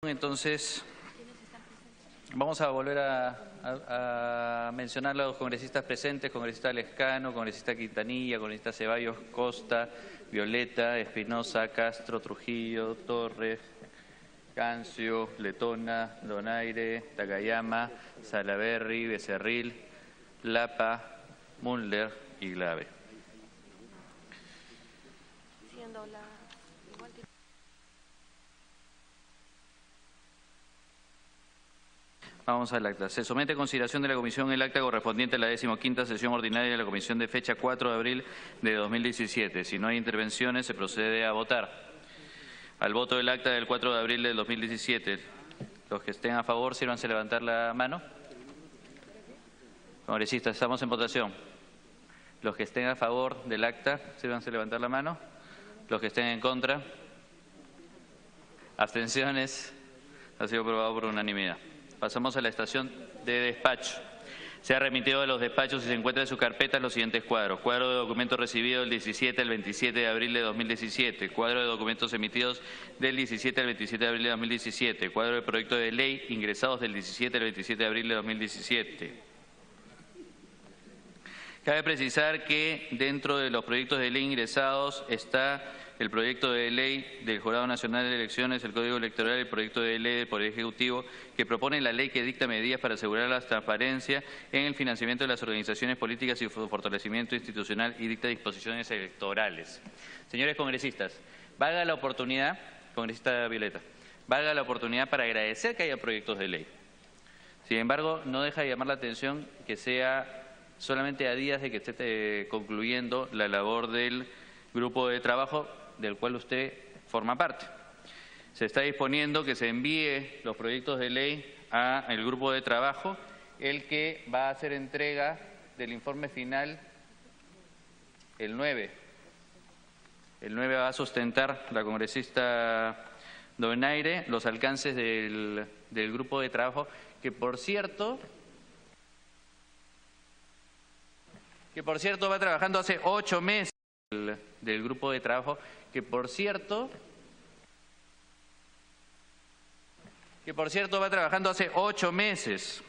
Entonces, vamos a volver a mencionar a los congresistas presentes: congresista Lescano, congresista Quintanilla, congresista Ceballos, Costa, Violeta, Espinosa, Castro, Trujillo, Torres, Cancio, Letona, Donaire, Takayama, Salaverry, Becerril, Lapa, Müller y Glave. Vamos al acta. Se somete a consideración de la Comisión el acta correspondiente a la 15ª sesión ordinaria de la Comisión de fecha 4 de abril de 2017. Si no hay intervenciones, se procede a votar. Al voto del acta del 4 de abril del 2017. Los que estén a favor, sírvanse a levantar la mano. Congresistas, estamos en votación. Los que estén a favor del acta, sírvanse a levantar la mano. Los que estén en contra. Abstenciones. Ha sido aprobado por unanimidad. Pasamos a la estación de despacho. Se ha remitido a los despachos y se encuentra en sus carpetas los siguientes cuadros. Cuadro de documentos recibidos del 17 al 27 de abril de 2017. Cuadro de documentos emitidos del 17 al 27 de abril de 2017. Cuadro de proyecto de ley ingresados del 17 al 27 de abril de 2017. Cabe precisar que dentro de los proyectos de ley ingresados está el proyecto de ley del Jurado Nacional de Elecciones, el Código Electoral, el proyecto de ley del Poder Ejecutivo, que propone la ley que dicta medidas para asegurar la transparencia en el financiamiento de las organizaciones políticas y su fortalecimiento institucional y dicta disposiciones electorales. Señores congresistas, valga la oportunidad, congresista Violeta, valga la oportunidad para agradecer que haya proyectos de ley. Sin embargo, no deja de llamar la atención que sea solamente a días de que esté concluyendo la labor del grupo de trabajo del cual usted forma parte. Se está disponiendo que se envíe los proyectos de ley al grupo de trabajo, el que va a hacer entrega del informe final el 9. El 9 va a sustentar la congresista Donaire los alcances del grupo de trabajo, que por cierto va trabajando hace 8 meses. Del grupo de trabajo, que por cierto va trabajando hace 8 meses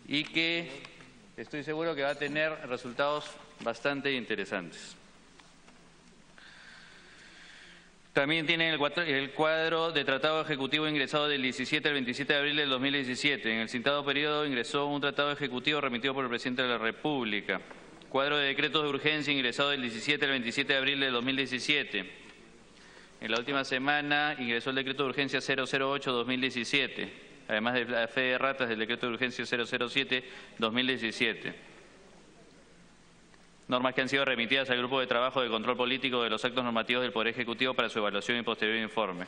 y que estoy seguro que va a tener resultados bastante interesantes. También tienen el cuadro de tratado ejecutivo ingresado del 17 al 27 de abril del 2017. En el citado periodo ingresó un tratado ejecutivo remitido por el Presidente de la República. Cuadro de decretos de urgencia ingresado del 17 al 27 de abril de 2017. En la última semana ingresó el decreto de urgencia 008-2017, además de la fe de ratas del decreto de urgencia 007-2017. Normas que han sido remitidas al Grupo de Trabajo de Control Político de los Actos Normativos del Poder Ejecutivo para su evaluación y posterior informe.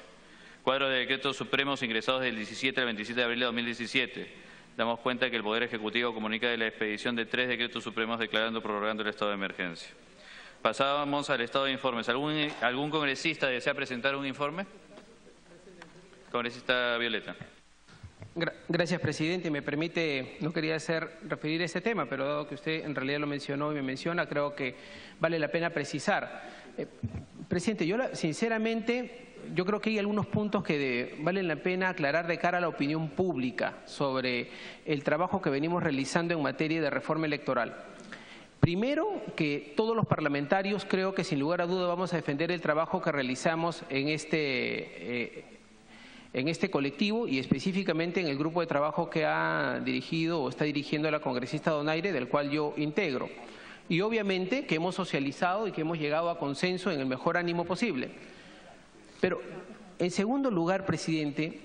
Cuadro de decretos supremos ingresados del 17 al 27 de abril de 2017. Damos cuenta que el Poder Ejecutivo comunica de la expedición de 3 decretos supremos declarando prorrogando el estado de emergencia. Pasábamos al estado de informes. ¿Algún congresista desea presentar un informe? Congresista Violeta. Gracias, presidente. Me permite, no quería referir a ese tema, pero dado que usted en realidad lo mencionó y me menciona, creo que vale la pena precisar. Presidente, sinceramente, yo creo que hay algunos puntos que valen la pena aclarar de cara a la opinión pública sobre el trabajo que venimos realizando en materia de reforma electoral. Primero, que todos los parlamentarios, creo que sin lugar a duda vamos a defender el trabajo que realizamos en este colectivo y específicamente en el grupo de trabajo que ha dirigido o está dirigiendo la congresista Donaire, del cual yo integro. Y obviamente que hemos socializado y que hemos llegado a consenso en el mejor ánimo posible. Pero, en segundo lugar, presidente,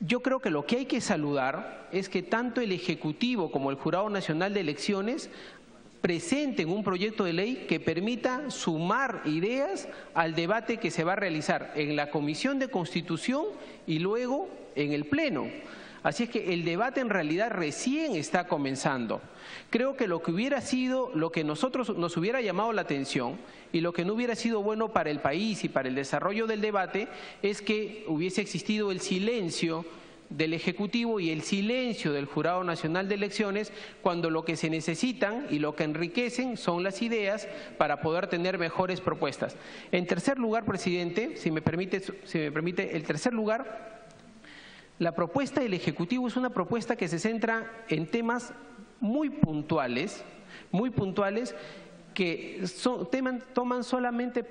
yo creo que lo que hay que saludar es que tanto el Ejecutivo como el Jurado Nacional de Elecciones presenten un proyecto de ley que permita sumar ideas al debate que se va a realizar en la Comisión de Constitución y luego en el Pleno. Así es que el debate en realidad recién está comenzando. Creo que lo que nosotros nos hubiera llamado la atención y lo que no hubiera sido bueno para el país y para el desarrollo del debate es que hubiese existido el silencio del Ejecutivo y el silencio del Jurado Nacional de Elecciones, cuando lo que se necesitan y lo que enriquecen son las ideas para poder tener mejores propuestas. En tercer lugar, presidente, si me permite, el tercer lugar, la propuesta del Ejecutivo es una propuesta que se centra en temas muy puntuales que toman solamente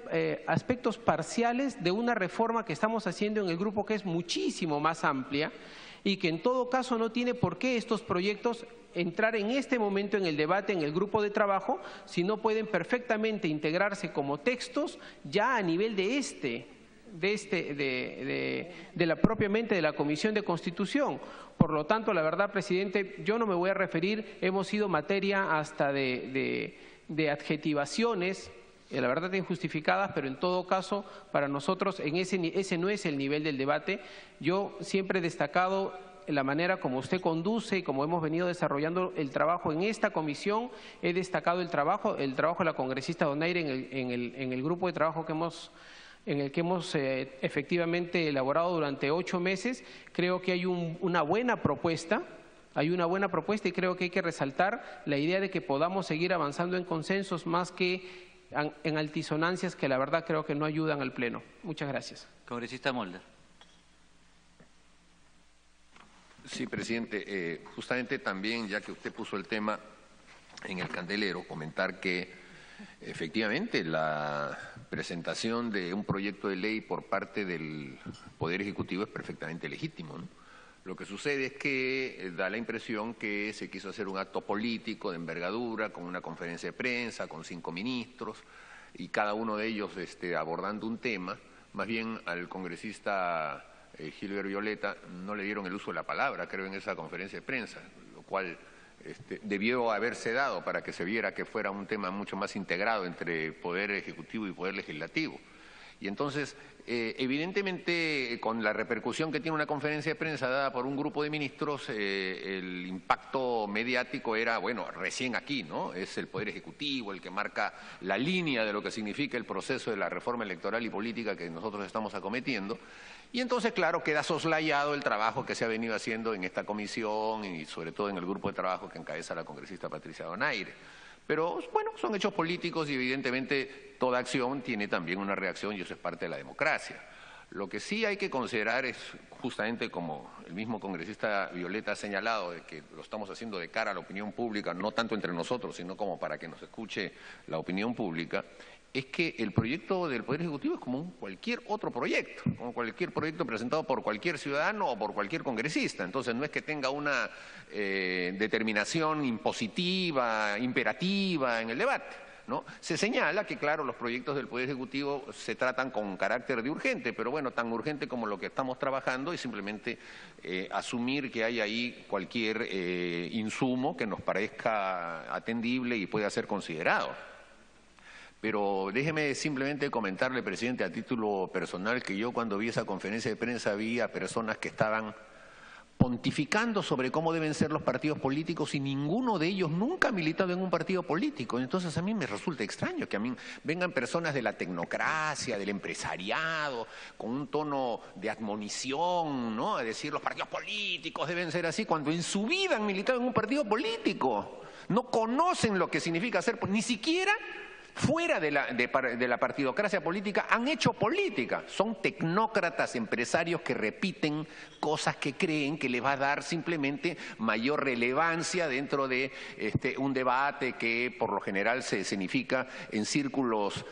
aspectos parciales de una reforma que estamos haciendo en el grupo, que es muchísimo más amplia y que en todo caso no tiene por qué estos proyectos entrar en este momento en el debate en el grupo de trabajo, sino pueden perfectamente integrarse como textos ya a nivel propiamente de la Comisión de Constitución. Por lo tanto, la verdad, presidente, yo no me voy a referir, hemos sido materia hasta de adjetivaciones, la verdad injustificadas, pero en todo caso para nosotros ese no es el nivel del debate. Yo siempre he destacado la manera como usted conduce y como hemos venido desarrollando el trabajo en esta comisión. He destacado el trabajo de la congresista Donaire en el grupo de trabajo en el que hemos efectivamente elaborado durante 8 meses. Creo que hay una buena propuesta. Y creo que hay que resaltar la idea de que podamos seguir avanzando en consensos más que en altisonancias que la verdad creo que no ayudan al Pleno. Muchas gracias. Congresista Mulder. Sí, presidente. Justamente también, ya que usted puso el tema en el candelero, comentar que efectivamente la presentación de un proyecto de ley por parte del Poder Ejecutivo es perfectamente legítimo, ¿no? Lo que sucede es que da la impresión que se quiso hacer un acto político de envergadura, con una conferencia de prensa, con 5 ministros, y cada uno de ellos abordando un tema. Más bien al congresista Gilbert Violeta no le dieron el uso de la palabra, creo, en esa conferencia de prensa, lo cual debió haberse dado para que se viera que fuera un tema mucho más integrado entre Poder Ejecutivo y Poder Legislativo. Y entonces, evidentemente, con la repercusión que tiene una conferencia de prensa dada por un grupo de ministros, el impacto mediático era, bueno, recién aquí, ¿no? Es el Poder Ejecutivo el que marca la línea de lo que significa el proceso de la reforma electoral y política que nosotros estamos acometiendo. Y entonces, claro, queda soslayado el trabajo que se ha venido haciendo en esta comisión y sobre todo en el grupo de trabajo que encabeza la congresista Patricia Donaire. Pero, bueno, son hechos políticos y evidentemente toda acción tiene también una reacción y eso es parte de la democracia. Lo que sí hay que considerar es, justamente como el mismo congresista Violeta ha señalado, de que lo estamos haciendo de cara a la opinión pública, no tanto entre nosotros, sino como para que nos escuche la opinión pública, es que el proyecto del Poder Ejecutivo es como cualquier otro proyecto, como cualquier proyecto presentado por cualquier ciudadano o por cualquier congresista. Entonces no es que tenga una determinación impositiva, imperativa en el debate, ¿no? Se señala que, claro, los proyectos del Poder Ejecutivo se tratan con carácter de urgente, pero bueno, tan urgente como lo que estamos trabajando es simplemente asumir que hay ahí cualquier insumo que nos parezca atendible y pueda ser considerado. Pero déjeme simplemente comentarle, presidente, a título personal, que yo cuando vi esa conferencia de prensa vi a personas que estaban pontificando sobre cómo deben ser los partidos políticos y ninguno de ellos nunca ha militado en un partido político. Entonces a mí me resulta extraño que a mí vengan personas de la tecnocracia, del empresariado, con un tono de admonición, ¿no?, a decir los partidos políticos deben ser así, cuando en su vida han militado en un partido político. No conocen lo que significa ser, ni siquiera fuera de la partidocracia política han hecho política. Son tecnócratas, empresarios que repiten cosas que creen que les va a dar simplemente mayor relevancia dentro de un debate que por lo general se escenifica en círculos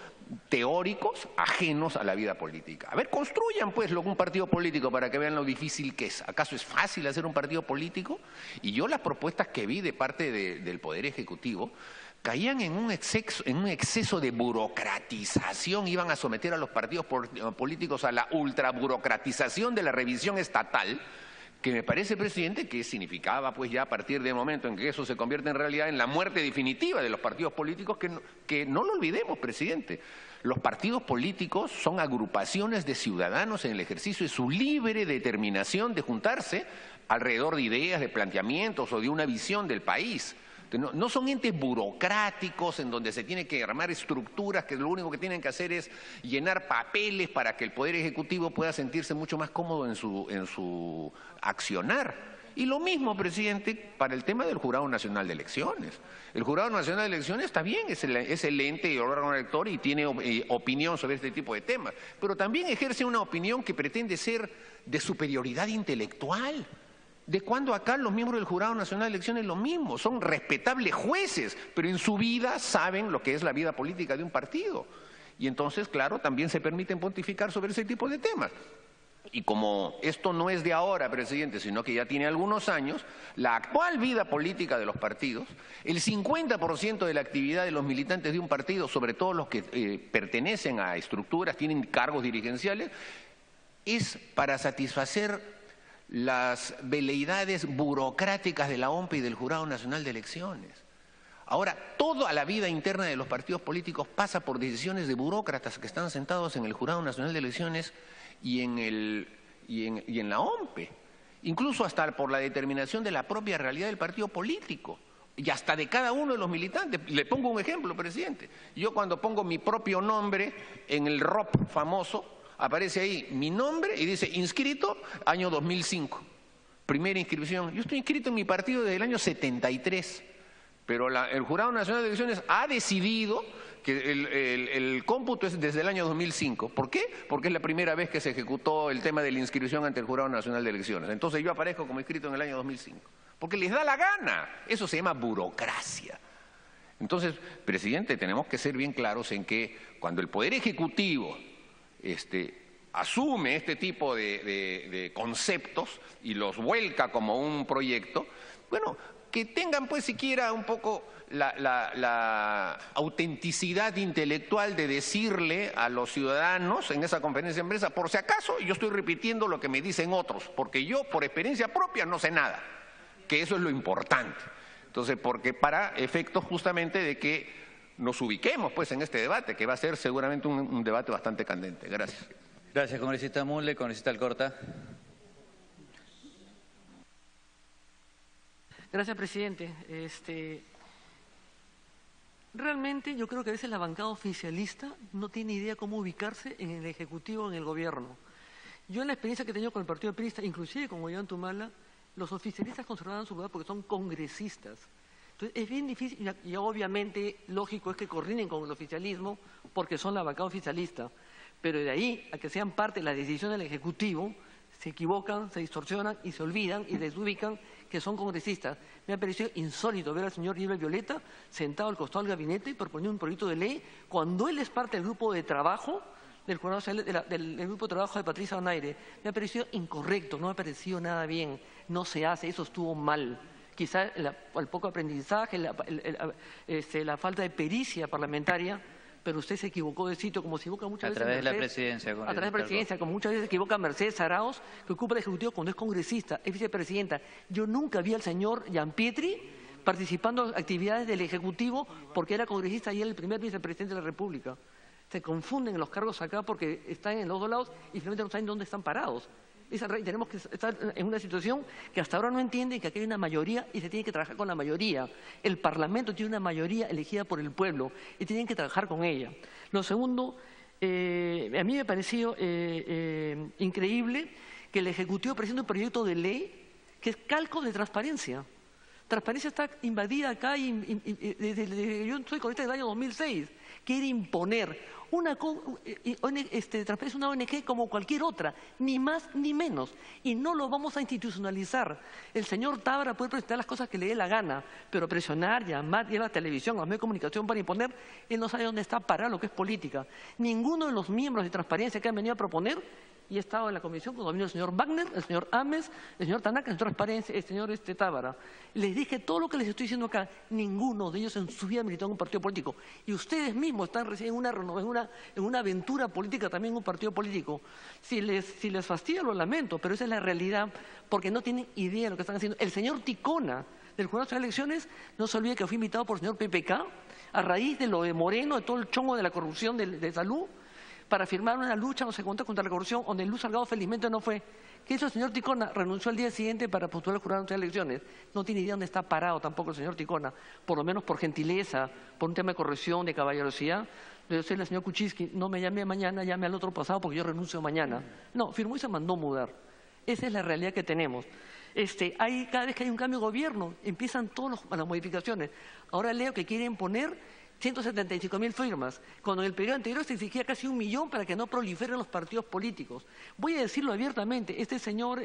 teóricos ajenos a la vida política. A ver, construyan pues un partido político para que vean lo difícil que es. ¿Acaso es fácil hacer un partido político? Y yo las propuestas que vi de parte del Poder Ejecutivo caían en un exceso de burocratización, iban a someter a los partidos políticos a la ultraburocratización de la revisión estatal, que me parece, presidente, que significaba pues ya a partir del momento en que eso se convierte en realidad en la muerte definitiva de los partidos políticos, que no lo olvidemos, presidente. Los partidos políticos son agrupaciones de ciudadanos en el ejercicio de su libre determinación de juntarse alrededor de ideas, de planteamientos o de una visión del país. No son entes burocráticos en donde se tiene que armar estructuras que lo único que tienen que hacer es llenar papeles para que el Poder Ejecutivo pueda sentirse mucho más cómodo en su accionar. Y lo mismo, presidente, para el tema del Jurado Nacional de Elecciones. El Jurado Nacional de Elecciones está bien, es el ente y el órgano elector y tiene opinión sobre este tipo de temas, pero también ejerce una opinión que pretende ser de superioridad intelectual. De cuando acá los miembros del Jurado Nacional de Elecciones lo mismo, son respetables jueces, pero en su vida saben lo que es la vida política de un partido. Y entonces, claro, también se permiten pontificar sobre ese tipo de temas. Y como esto no es de ahora, presidente, sino que ya tiene algunos años, la actual vida política de los partidos, el 50% de la actividad de los militantes de un partido, sobre todo los que pertenecen a estructuras, tienen cargos dirigenciales, es para satisfacer las veleidades burocráticas de la OMP y del Jurado Nacional de Elecciones. Ahora, toda la vida interna de los partidos políticos pasa por decisiones de burócratas que están sentados en el Jurado Nacional de Elecciones y en la OMP, incluso hasta por la determinación de la propia realidad del partido político y hasta de cada uno de los militantes. Le pongo un ejemplo, presidente. Yo cuando pongo mi propio nombre en el ROP famoso, aparece ahí mi nombre y dice inscrito año 2005, primera inscripción. Yo estoy inscrito en mi partido desde el año 73, pero el Jurado Nacional de Elecciones ha decidido que el cómputo es desde el año 2005. ¿Por qué? Porque es la primera vez que se ejecutó el tema de la inscripción ante el Jurado Nacional de Elecciones. Entonces yo aparezco como inscrito en el año 2005. Porque les da la gana. Eso se llama burocracia. Entonces, presidente, tenemos que ser bien claros en que cuando el Poder Ejecutivo asume este tipo de conceptos y los vuelca como un proyecto, bueno, que tengan pues siquiera un poco la autenticidad intelectual de decirle a los ciudadanos en esa conferencia de prensa, por si acaso yo estoy repitiendo lo que me dicen otros, porque yo por experiencia propia no sé nada, que eso es lo importante. Entonces, porque para efectos justamente de que nos ubiquemos pues en este debate, que va a ser seguramente un debate bastante candente. Gracias. Gracias, congresista Mulde. Congresista Alcorta. Gracias, presidente. Realmente yo creo que a veces la bancada oficialista no tiene idea cómo ubicarse en el Ejecutivo o en el Gobierno. Yo en la experiencia que he tenido con el Partido Aprista, inclusive con Ollanta-Humala, los oficialistas conservaban su lugar porque son congresistas. Entonces es bien difícil, y obviamente lógico es que coordinen con el oficialismo porque son la bancada oficialista, pero de ahí a que sean parte de la decisión del Ejecutivo, se equivocan, se distorsionan y se olvidan y desubican que son congresistas. Me ha parecido insólito ver al señor Gilbert Violeta sentado al costado del gabinete proponiendo un proyecto de ley cuando él es parte del grupo de trabajo del grupo de trabajo de Patricia Donaire. Me ha parecido incorrecto, no me ha parecido nada bien, no se hace, eso estuvo mal. Quizá el poco aprendizaje, la falta de pericia parlamentaria, pero usted se equivocó de sitio, como se equivoca muchas veces. A través de la presidencia. A través de la presidencia, como muchas veces se equivoca Mercedes Arauz, que ocupa el Ejecutivo cuando es congresista, es vicepresidenta. Yo nunca vi al señor Gianpietri participando en actividades del Ejecutivo porque era congresista y era el primer vicepresidente de la República. Se confunden los cargos acá porque están en los dos lados y finalmente no saben dónde están parados. Tenemos que estar en una situación que hasta ahora no entienden que aquí hay una mayoría y se tiene que trabajar con la mayoría. El Parlamento tiene una mayoría elegida por el pueblo y tienen que trabajar con ella. Lo segundo, a mí me pareció increíble que el Ejecutivo presente un proyecto de ley que es calco de transparencia. Transparencia está invadida acá y yo soy congresista del año 2006. Quiere imponer Transparencia es una ONG como cualquier otra, ni más ni menos, y no lo vamos a institucionalizar. El señor Tábara puede presentar las cosas que le dé la gana, pero presionar, llamar, ir a la televisión, a los medios de comunicación para imponer, él no sabe dónde está parado lo que es política. Ninguno de los miembros de Transparencia que han venido a proponer, y he estado en la comisión cuando vino el señor Wagner, el señor Ames, el señor Tanaka, el señor Transparencia, el señor Tábara. Les dije todo lo que les estoy diciendo acá, ninguno de ellos en su vida militó en un partido político. Y ustedes mismos están recién en una aventura política también en un partido político. Si les fastidia, lo lamento, pero esa es la realidad, porque no tienen idea de lo que están haciendo. El señor Ticona, del Jurado de Elecciones, no se olvide que fue invitado por el señor PPK, a raíz de lo de Moreno, de todo el chongo de la corrupción de salud. para firmar una lucha, no sé cuánto, contra la corrupción, donde Luz Salgado felizmente no fue. ¿Qué hizo el señor Ticona? Renunció al día siguiente para postular al Jurado Nacional de Elecciones. No tiene idea dónde está parado tampoco el señor Ticona, por lo menos por gentileza, por un tema de corrección, de caballerosidad. Le decía al señor Kuczynski, no me llame mañana, llame al otro pasado porque yo renuncio mañana. No, firmó y se mandó mudar. Esa es la realidad que tenemos. Cada vez que hay un cambio de gobierno, empiezan todas las modificaciones. Ahora leo que quieren poner 175.000 firmas, cuando en el periodo anterior se exigía casi 1 millón para que no proliferen los partidos políticos. Voy a decirlo abiertamente, este señor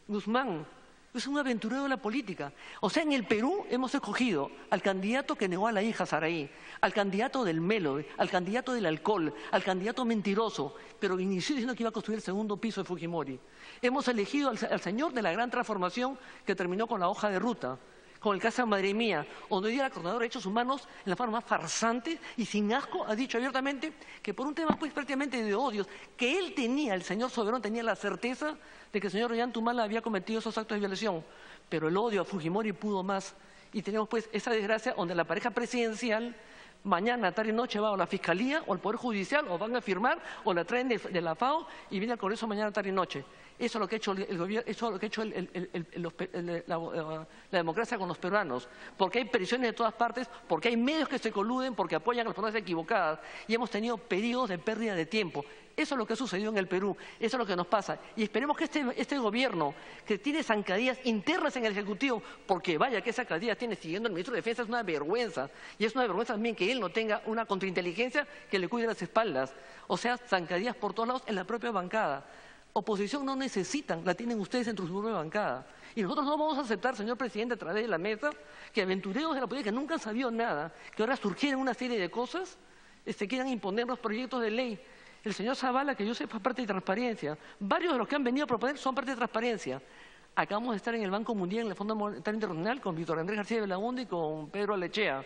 Guzmán es un aventurero de la política. O sea, en el Perú hemos escogido al candidato que negó a la hija Saraí, al candidato del Melo, al candidato del alcohol, al candidato mentiroso, pero inició diciendo que iba a construir el segundo piso de Fujimori. Hemos elegido al señor de la gran transformación que terminó con la hoja de ruta, con el caso de Madre Mía, donde hoy día la Coordinadora de Derechos Humanos, en la forma más farsante y sin asco, ha dicho abiertamente que por un tema pues prácticamente de odios, que él tenía, el señor Soberón tenía la certeza de que el señor Ollantumala había cometido esos actos de violación, pero el odio a Fujimori pudo más. Y tenemos pues esa desgracia donde la pareja presidencial mañana, tarde y noche va a la Fiscalía o al Poder Judicial o van a firmar o la traen de la FAO y viene al Congreso mañana, tarde y noche. Eso es lo que ha hecho el gobierno, eso es lo que ha hecho la democracia con los peruanos, porque hay presiones de todas partes, porque hay medios que se coluden, porque apoyan a las personas equivocadas y hemos tenido periodos de pérdida de tiempo. Eso es lo que ha sucedido en el Perú, eso es lo que nos pasa. Y esperemos que este gobierno, que tiene zancadillas internas en el Ejecutivo, porque vaya que zancadillas tiene siguiendo el ministro de Defensa, es una vergüenza. Y es una vergüenza también que él no tenga una contrainteligencia que le cuide las espaldas. O sea, zancadillas por todos lados en la propia bancada. Oposición no necesitan, la tienen ustedes en su propia bancada. Y nosotros no vamos a aceptar, señor presidente, a través de la mesa, que aventureros de la política que nunca han sabido nada, que ahora surgieron una serie de cosas, quieran imponer los proyectos de ley. El señor Zavala, que yo sepa, es parte de Transparencia. Varios de los que han venido a proponer son parte de Transparencia. Acabamos de estar en el Banco Mundial, en el Fondo Monetario Internacional, con Víctor Andrés García de Belaúnde y con Pedro Alechea.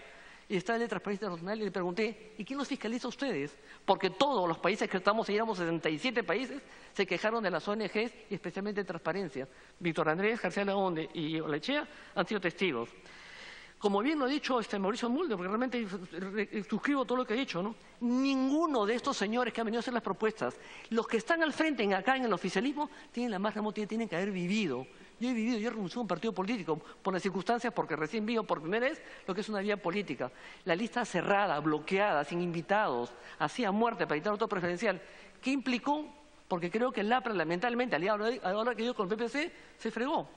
Y está el de Transparencia Internacional y le pregunté, ¿y quién los fiscaliza a ustedes? Porque todos los países que estamos, si éramos 77 países, se quejaron de las ONGs y especialmente de Transparencia. Víctor Andrés García de Belaúnde y Alechea han sido testigos. Como bien lo ha dicho Mauricio Mulder, porque realmente suscribo todo lo que ha dicho, ¿no? Ninguno de estos señores que han venido a hacer las propuestas, los que están al frente acá en el oficialismo, tienen la más remota, tienen que haber vivido. Yo he renunciado a un partido político por las circunstancias, porque recién vivo por primera vez lo que es una vía política. La lista cerrada, bloqueada, sin invitados, así a muerte para evitar voto preferencial. ¿Qué implicó? Porque creo que el APRA, lamentablemente, ahora que yo con el PPC, se fregó.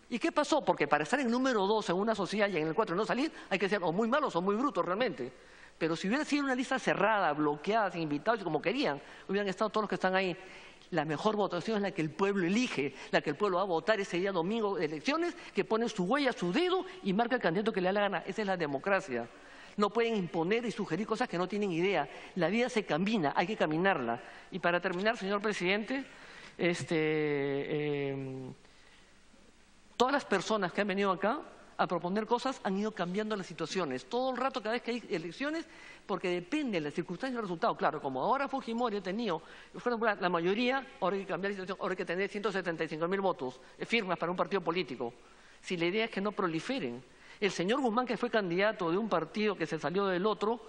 ¿Y qué pasó? Porque para estar en número 2 en una sociedad y en el 4 no salir, hay que ser o muy malos o muy brutos realmente. Pero si hubiera sido una lista cerrada, bloqueada, sin invitados, como querían, hubieran estado todos los que están ahí. La mejor votación es la que el pueblo elige, la que el pueblo va a votar ese día domingo de elecciones, que pone su huella, su dedo y marca el candidato que le da la gana. Esa es la democracia. No pueden imponer y sugerir cosas que no tienen idea. La vida se camina, hay que caminarla. Y para terminar, señor presidente, todas las personas que han venido acá a proponer cosas han ido cambiando las situaciones. Todo el rato, cada vez que hay elecciones, porque depende de las circunstancias y del resultado. Claro, como ahora Fujimori ha tenido, la mayoría, ahora hay que cambiar la situación, ahora hay que tener 175.000 votos, firmas para un partido político. Si la idea es que no proliferen. El señor Guzmán, que fue candidato de un partido que se salió del otro,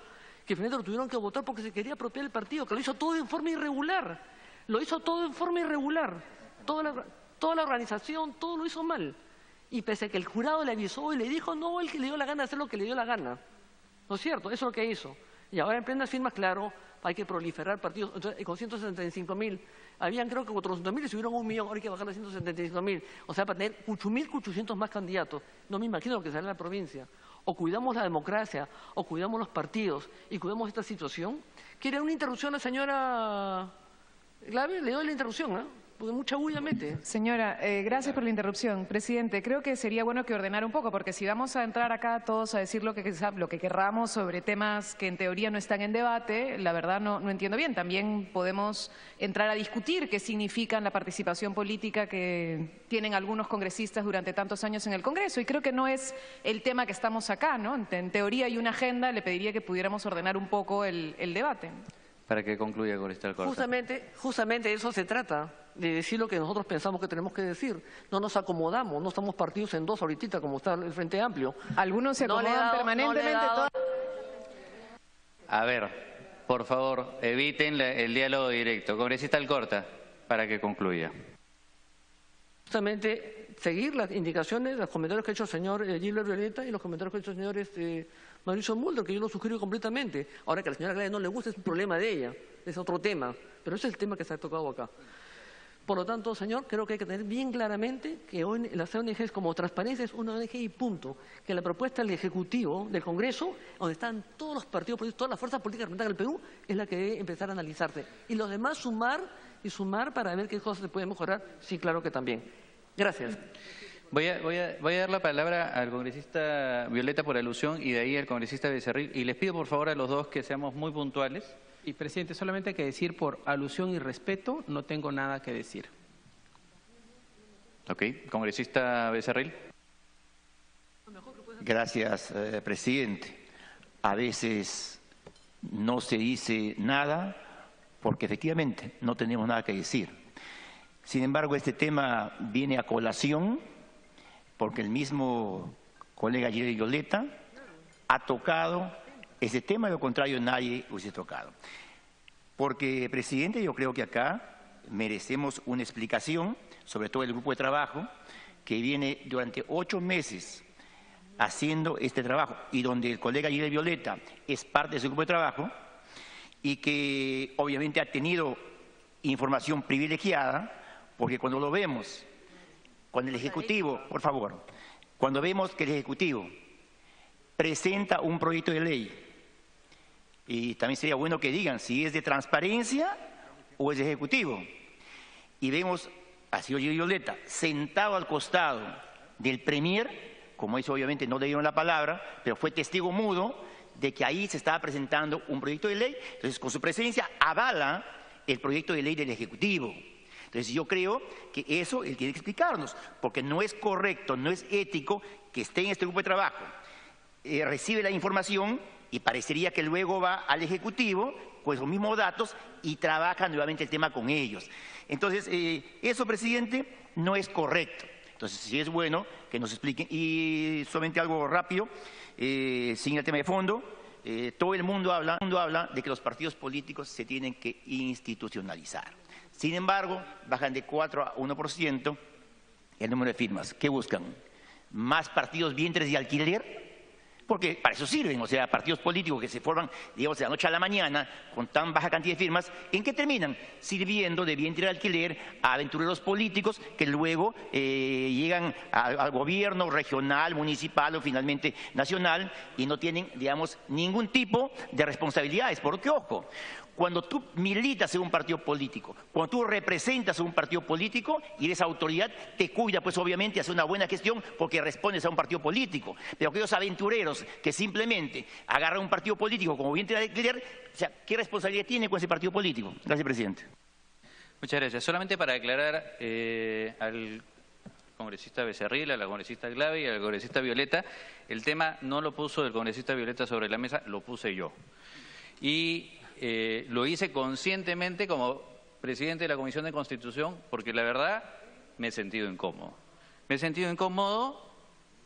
que finalmente lo tuvieron que votar porque se quería apropiar el partido, que lo hizo todo en forma irregular. Lo hizo todo en forma irregular. Toda la organización, todo lo hizo mal. Y pese a que el jurado le avisó y le dijo, no, él que le dio la gana de hacer lo que le dio la gana. ¿No es cierto? Eso es lo que hizo. Y ahora en plenas firmas, claro, hay que proliferar partidos. Entonces, con 175.000, habían creo que 400.000 y subieron 1 millón, ahora hay que bajar a 175.000. O sea, para tener 8.800 más candidatos. No me imagino lo que será en la provincia. O cuidamos la democracia, o cuidamos los partidos, y cuidamos esta situación. ¿Quiere una interrupción la señora Glave? Le doy la interrupción, ¿eh? Porque mucha bulla mete. Señora, gracias por la interrupción. Presidente, creo que sería bueno que ordenara un poco, porque si vamos a entrar acá todos a decir lo que querramos sobre temas que en teoría no están en debate, la verdad no entiendo bien. También podemos entrar a discutir qué significa la participación política que tienen algunos congresistas durante tantos años en el Congreso. Y creo que no es el tema que estamos acá, ¿no? En teoría hay una agenda, le pediría que pudiéramos ordenar un poco el debate. Para que concluya con esta corta. Justamente de eso se trata, de decir lo que nosotros pensamos que tenemos que decir. No nos acomodamos, no estamos partidos en dos ahorita como está el Frente Amplio. Algunos se acomodan permanentemente. A ver, Por favor, eviten el diálogo directo. Congresista Alcorta, para que concluya. Justamente seguir las indicaciones, los comentarios que ha hecho el señor Gilbert Violeta y los comentarios que ha hecho el señor Mauricio Mulder, que yo lo suscribo completamente. Ahora, que a la señora Glave no le gusta es un problema de ella, es otro tema, pero ese es el tema que se ha tocado acá. Por lo tanto, señor, creo que hay que tener bien claramente que hoy las ONGs como Transparencia es una ONG y punto. Que la propuesta del Ejecutivo, del Congreso, donde están todos los partidos políticos, todas las fuerzas políticas representadas en el Perú, es la que debe empezar a analizarse. Y los demás sumar para ver qué cosas se pueden mejorar. Sí, claro que también. Gracias. Voy a dar la palabra al congresista Violeta por alusión y de ahí al congresista Becerril. Y les pido por favor a los dos que seamos muy puntuales. Y, presidente, solamente hay que decir por alusión y respeto, no tengo nada que decir. Ok, congresista Becerril. Gracias, presidente. A veces no se dice nada porque efectivamente no tenemos nada que decir. Sin embargo, este tema viene a colación porque el mismo colega Gilbert Violeta ha tocado ese tema, de lo contrario nadie hubiese tocado. Porque, presidente, yo creo que acá merecemos una explicación, sobre todo el grupo de trabajo, que viene durante 8 meses haciendo este trabajo y donde el colega Gilbert Violeta es parte de ese grupo de trabajo y que obviamente ha tenido información privilegiada, porque cuando lo vemos, cuando el Ejecutivo, por favor, cuando vemos que el Ejecutivo presenta un proyecto de ley, y también sería bueno que digan si es de transparencia o es de Ejecutivo, y vemos a señor Gilbert Violeta sentado al costado del Premier, como eso obviamente no le dieron la palabra, pero fue testigo mudo de que ahí se estaba presentando un proyecto de ley, entonces con su presencia avala el proyecto de ley del Ejecutivo. Entonces yo creo que eso él tiene que explicarnos, porque no es correcto, no es ético que esté en este grupo de trabajo, recibe la información y parecería que luego va al Ejecutivo con los mismos datos y trabaja nuevamente el tema con ellos. Entonces, eso, presidente, no es correcto. Entonces, sí es bueno que nos expliquen. Y solamente algo rápido, sin el tema de fondo, todo el mundo habla de que los partidos políticos se tienen que institucionalizar. Sin embargo, bajan de 4 a 1% el número de firmas. ¿Qué buscan? ¿Más partidos vientres de alquiler? Porque para eso sirven, o sea, partidos políticos que se forman, digamos, de la noche a la mañana, con tan baja cantidad de firmas, ¿en qué terminan? Sirviendo de vientre de alquiler a aventureros políticos que luego llegan al gobierno regional, municipal o finalmente nacional y no tienen, digamos, ningún tipo de responsabilidades. Porque, ojo, cuando tú militas en un partido político, cuando tú representas a un partido político y eres autoridad, te cuida, pues obviamente, hacer una buena gestión porque respondes a un partido político. Pero aquellos aventureros que simplemente agarran un partido político como vientre de alquiler, o sea, ¿qué responsabilidad tiene con ese partido político? Gracias, presidente. Muchas gracias. Solamente para aclarar al congresista Becerril, a la congresista Glave y al congresista Violeta, el tema no lo puso el congresista Violeta sobre la mesa, lo puse yo. Y lo hice conscientemente como presidente de la Comisión de Constitución porque la verdad me he sentido incómodo. Me he sentido incómodo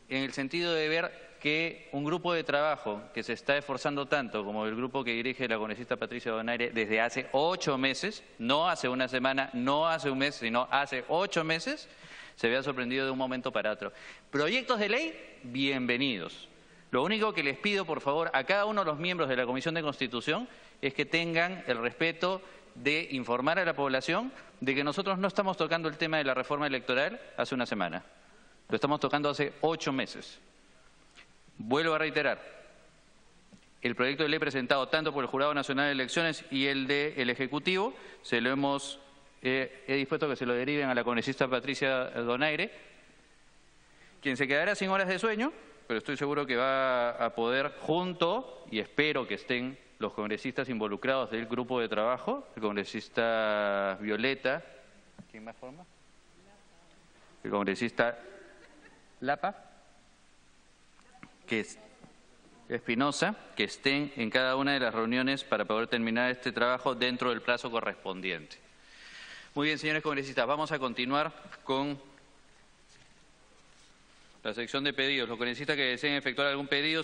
en el sentido de ver que un grupo de trabajo que se está esforzando tanto como el grupo que dirige la congresista Patricia Donaire desde hace 8 meses, no hace una semana, no hace un mes, sino hace 8 meses, se vea sorprendido de un momento para otro. Proyectos de ley, bienvenidos. Lo único que les pido, por favor, a cada uno de los miembros de la Comisión de Constitución es que tengan el respeto de informar a la población de que nosotros no estamos tocando el tema de la reforma electoral hace una semana. Lo estamos tocando hace 8 meses. Vuelvo a reiterar, el proyecto de ley presentado tanto por el Jurado Nacional de Elecciones y el del Ejecutivo, se lo hemos dispuesto a que se lo deriven a la congresista Patricia Donaire, quien se quedará sin horas de sueño, pero estoy seguro que va a poder junto, y espero que estén los congresistas involucrados del grupo de trabajo, el congresista Violeta, ¿quién más forma? El congresista Lapa, que es Espinosa, que estén en cada una de las reuniones para poder terminar este trabajo dentro del plazo correspondiente. Muy bien, señores congresistas, vamos a continuar con la sección de pedidos. Los congresistas que deseen efectuar algún pedido...